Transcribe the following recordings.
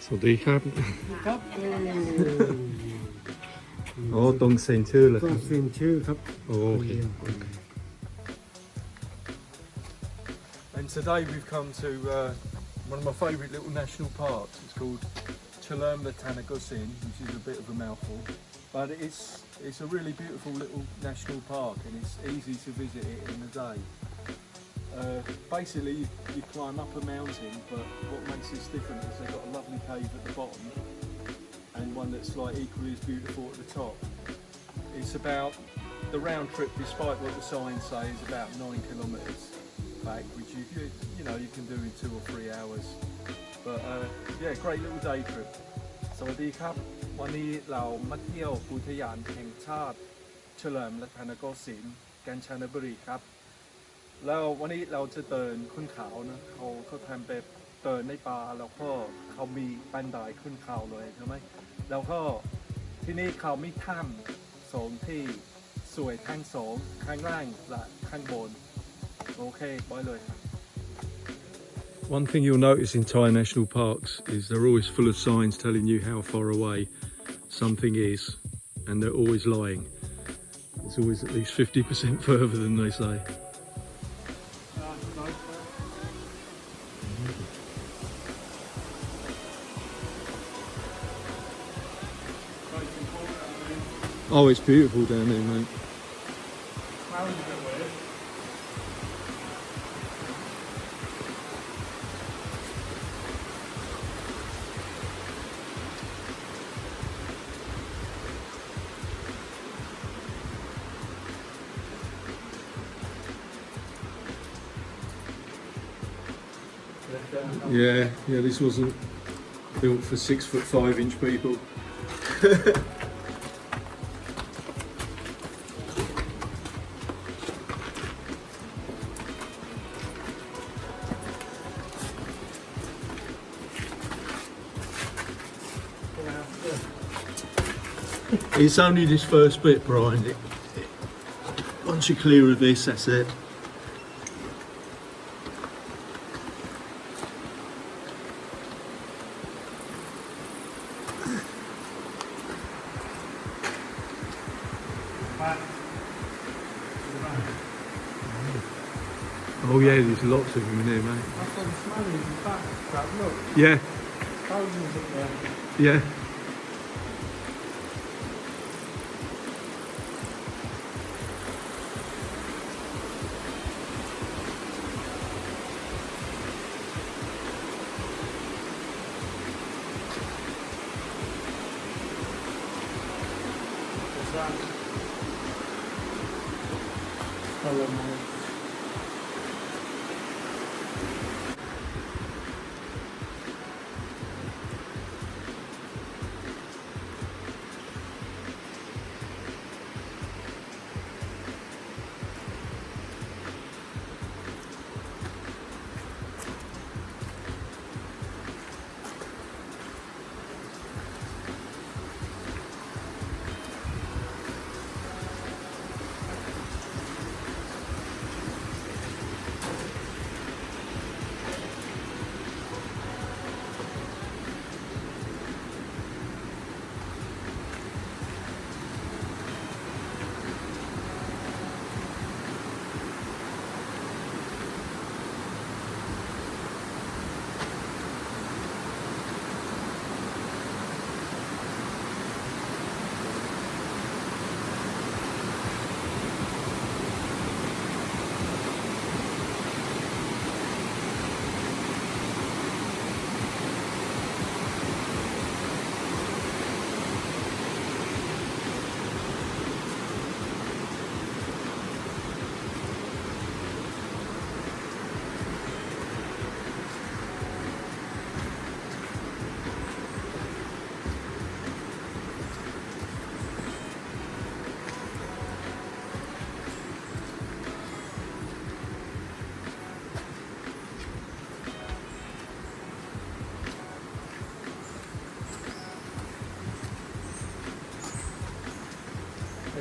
สวัสดีครับ ครับ อ๋อต้องเซ็นชื่อเลยค ต้อ รั ง บ เซ็นชื่อครับ โอเค And today we've come to one of my favourite little national parks. It's called Chaloem Rattanakosin, which is a bit of a mouthful, but it's a really beautiful little national park, and it's easy to visit it in a day. Basically, you climb up a mountain, but what makes this different is they've got a lovely cave at the bottom, and one that's like equally as beautiful at the top. It's about the round trip, despite what the signs say, is about 9 kilometres back, which you know you can do in 2 or 3 hours. But yeah, great little day trip. สวัสดีครับวันนี้เรามาเที่ยวอุทยานแห่งชาติเฉลิมรัตนโกสินทร์กาญจนบุรีครับแล้ววันนี้เราจะเดินขึ้นเขานะเขาทำแบบเดินในป่าแล้วก็เขามีบันไดขึ้นเขาเลยใช่ไหมแล้วก็ที่นี่เขามีถ้ำสองที่สวยทั้งสองข้างล่างและข้างบนโอเคไปเลยครับ One thing you'll notice in Thai national parks is they're always full of signs telling you how far away something is, and they're always lying. It's always at least 50% further than they say. Oh, it's beautiful down there, mate. Yeah, this wasn't built for 6'5" people. It's only this first bit, Brian. Once you're clear of this, that's it. Oh yeah, there's lots of them in there, mate. Yeah. Yeah.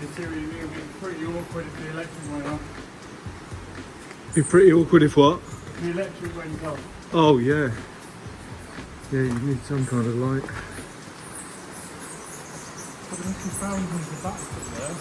It would be pretty awkward if the electric went off. Be pretty awkward if what? If the electric went off. Oh yeah. Yeah, you need some kind of light. But there's some thousands of bats up there.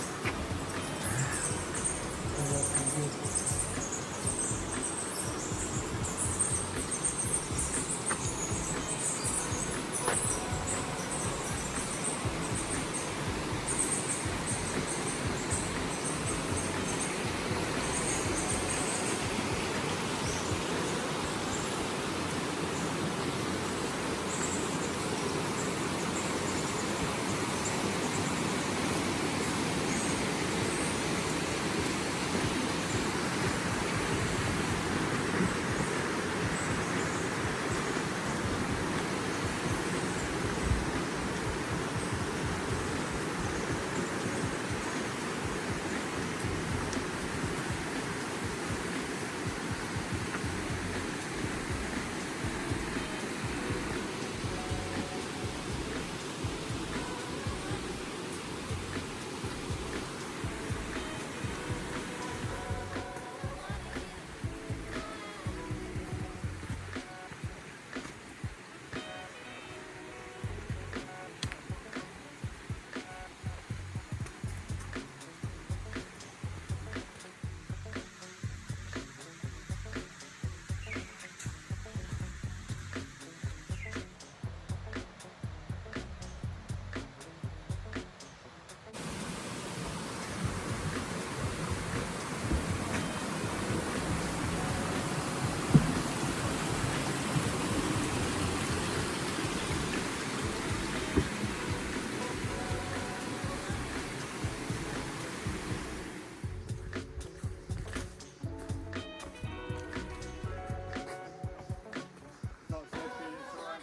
Not safety, it's alright.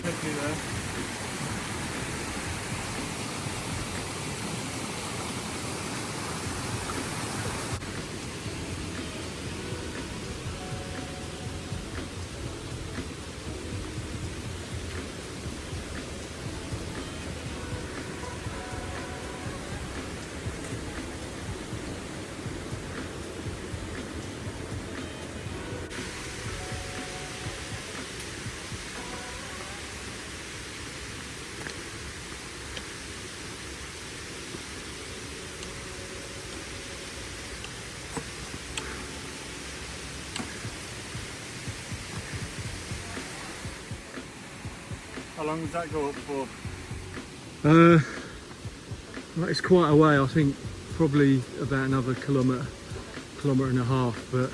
50 there. How long does that go up for? Well, it's quite a way. I think probably about another kilometre and a half. But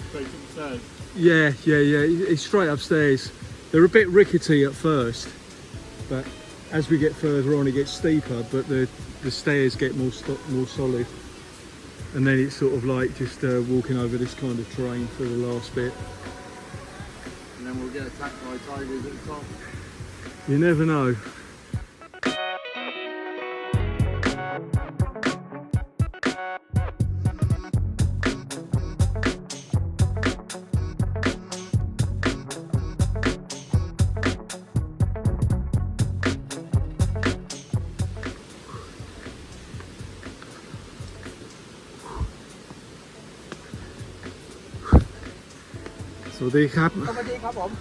Straight upstairs? yeah. It's straight upstairs. They're a bit rickety at first, but as we get further on, it gets steeper. But the stairs get more solid, and then it's sort of like just walking over this kind of terrain for the last bit. And then we'll get attacked by tigers at the top. You never know. สวัสดีครับ สวัสดีครับผม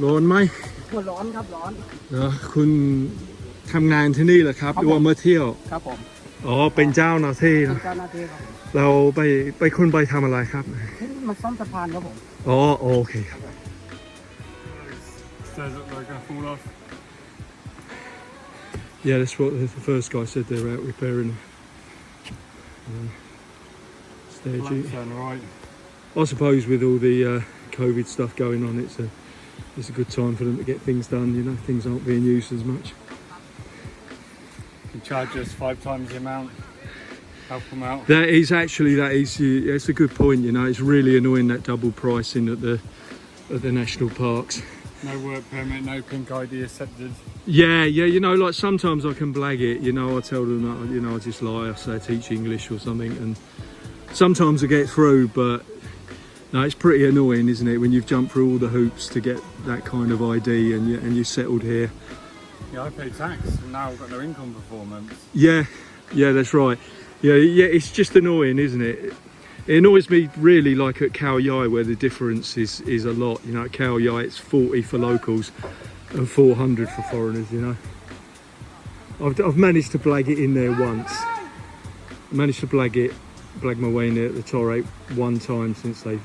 ร้อนไหม ร้อนครับร้อน เหรอคุณทำงานที่นี่เหรอครับหรือว่ามาเที่ยว ครับผม อ๋อเป็นเจ้าหน้าที่ เป็น นะ เจ้าหน้าที่ครับผม เราไปคุณไปทำอะไรครับ ที่มาซ่อมสะพานครับผม อ๋อโอเคครับ stairs look like they're going to fall off. Yeah, that's what the first guy said. They're out repairing stair duty. Right. I suppose with all the COVID stuff going on, it's a good time for them to get things done. You know, things aren't being used as much. You charge us 5 times the amount. Help them out. That's a good point. You know, it's really annoying, that double pricing at the national parks. No work permit, no pink ID accepted. Yeah, you know, like sometimes I can blag it, you know, I tell them that, you know, I just lie, I say I teach English or something, and sometimes I get through, but no, it's pretty annoying, isn't it, when you've jumped through all the hoops to get that kind of ID and you're settled here. Yeah, I pay tax and now I've got no income performance. Yeah, that's right. Yeah, it's just annoying, isn't it? It annoys me really, like at Khao Yai, where the difference is a lot. You know, at Khao Yai it's 40 for locals and 400 for foreigners, you know. I've managed to blag it in there once. I managed to blag my way in there at the Torre one time since they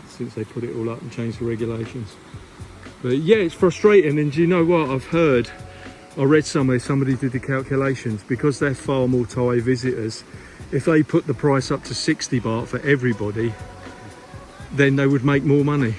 put it all up and changed the regulations. But yeah, it's frustrating, and do you know what? I read somewhere somebody did the calculations, because they're far more Thai visitors. If they put the price up to 60 baht for everybody, then they would make more money.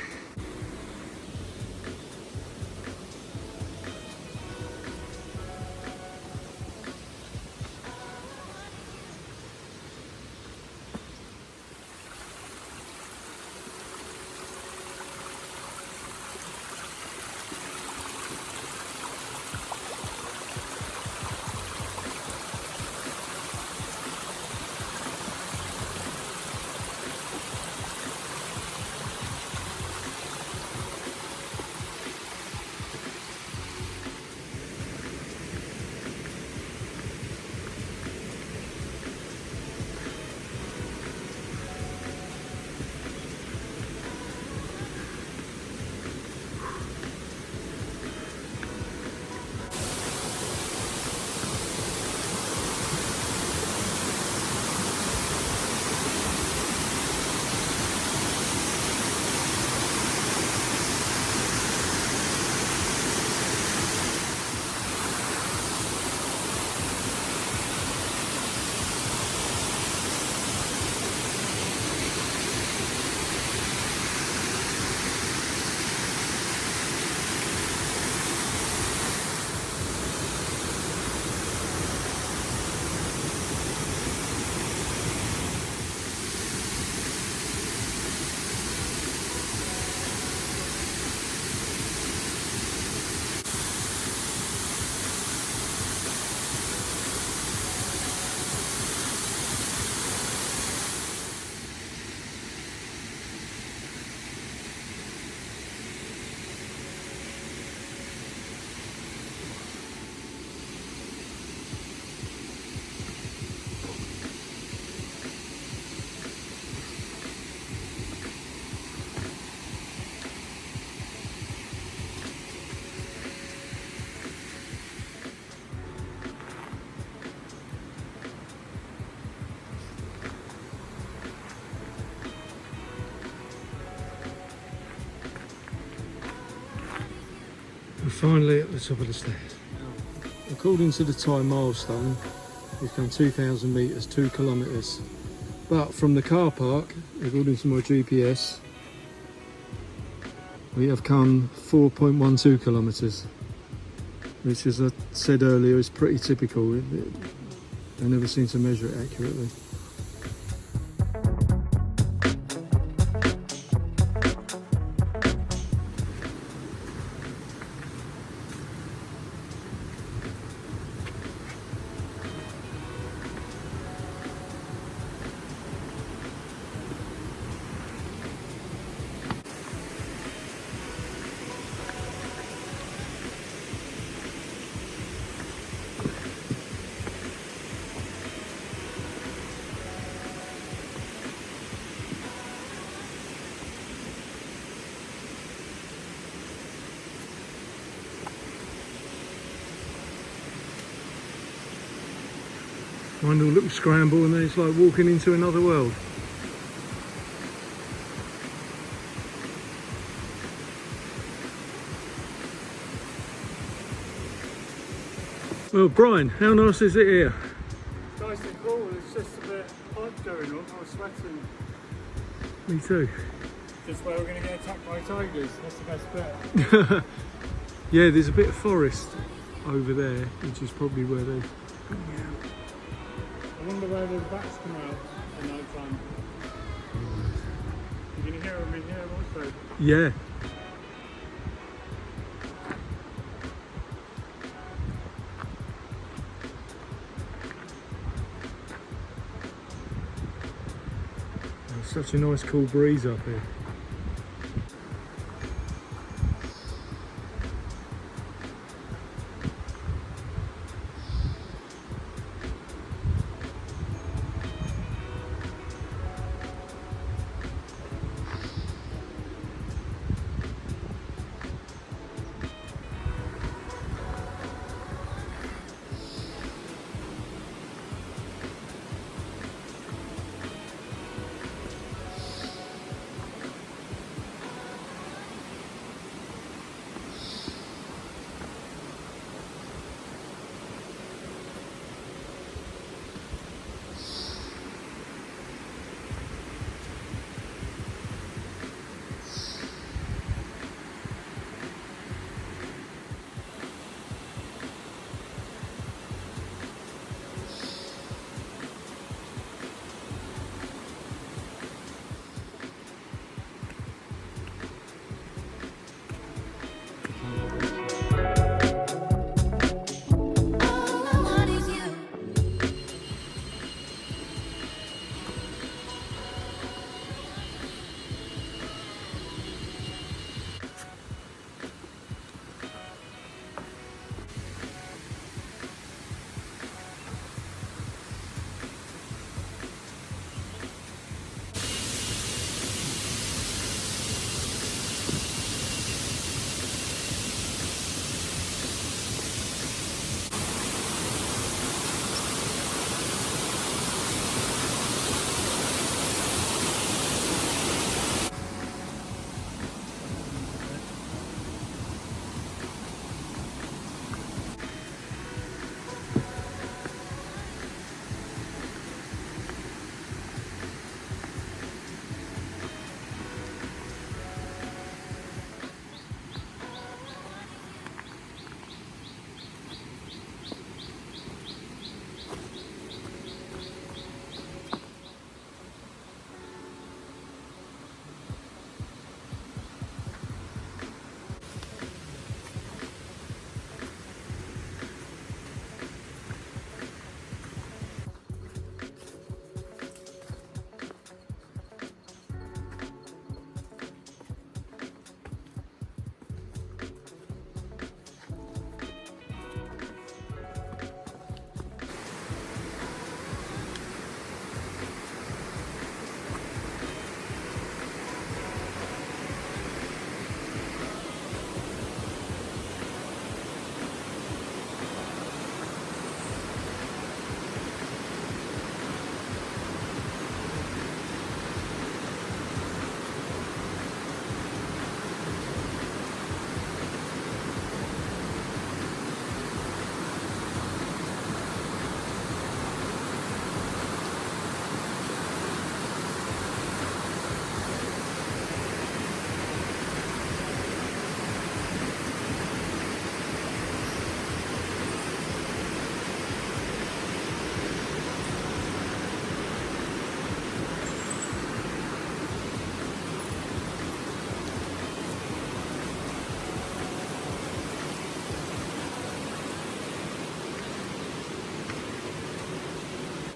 We're finally at the top of the stairs. According to the Thai milestone, we've come 2,000 metres, 2 kilometres. But from the car park, according to my GPS, we have come 4.12 kilometres, which, as I said earlier, is pretty typical. They never seem to measure it accurately. Find a little scramble and then it's like walking into another world. Well, Brian, how nice is it here? It's nice and cool, it's just a bit hot going on, I was sweating. Me too. Just where we're going to get attacked by tigers, that's the best bit. Yeah, there's a bit of forest over there, which is probably where they. I wonder where the bats come out at night time. You're going to hear them in here also. Yeah. Such a nice cool breeze up here.